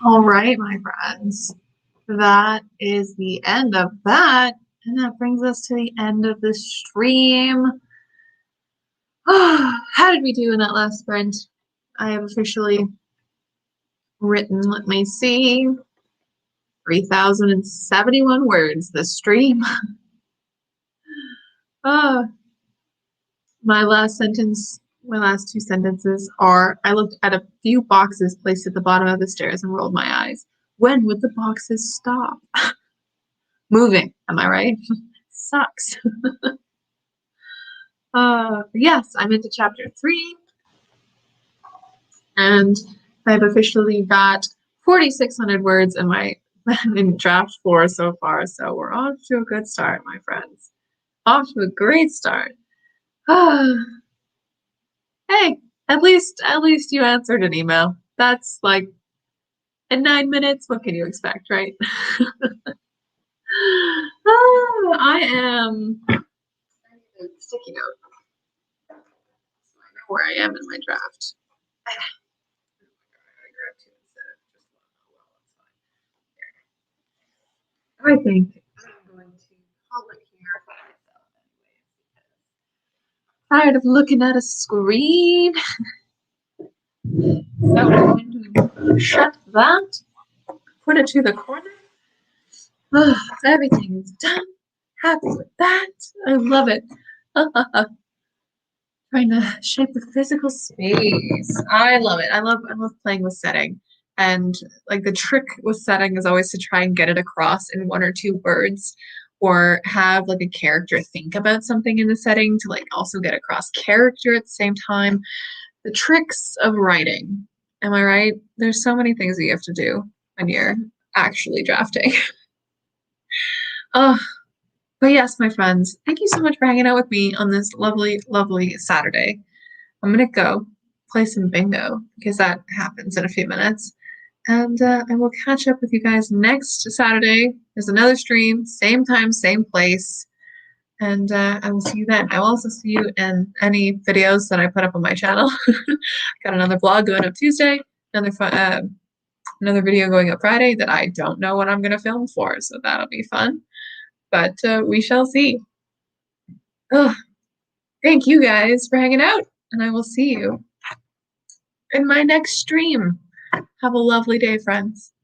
All right, my friends, that is the end of that. And that brings us to the end of the stream. How did we do in that last sprint? I have officially written, let me see, 3,071 words this stream. My last two sentences are, I looked at a few boxes placed at the bottom of the stairs and rolled my eyes. When would the boxes stop? Moving, am I right? Sucks. Yes, I'm into chapter 3, and I've officially got 4,600 words in my in draft 4 so far, so we're off to a good start, my friends. Off to a great start. Hey, at least you answered an email. That's like in 9 minutes. What can you expect, right? I am. I need a sticky note so I know where I am in my draft. I think I'm going to call it here by myself anyway. Tired of looking at a screen. So I'm going to shut that, put it to the corner. Everything is done. Happy with that. I love it. Trying to shape the physical space. I love it. I love playing with setting. And like the trick with setting is always to try and get it across in 1 or 2 words, or have like a character think about something in the setting to like also get across character at the same time. The tricks of writing. Am I right? There's so many things that you have to do when you're actually drafting. Oh, but yes, my friends, thank you so much for hanging out with me on this lovely, lovely Saturday. I'm gonna go play some bingo because that happens in a few minutes. And I will catch up with you guys next Saturday. There's another stream, same time, same place. And I will see you then. I will also see you in any videos that I put up on my channel. Got another vlog going up Tuesday, another video going up Friday that I don't know what I'm going to film for, so that'll be fun. But we shall see. Oh, thank you guys for hanging out, and I will see you in my next stream. Have a lovely day, friends.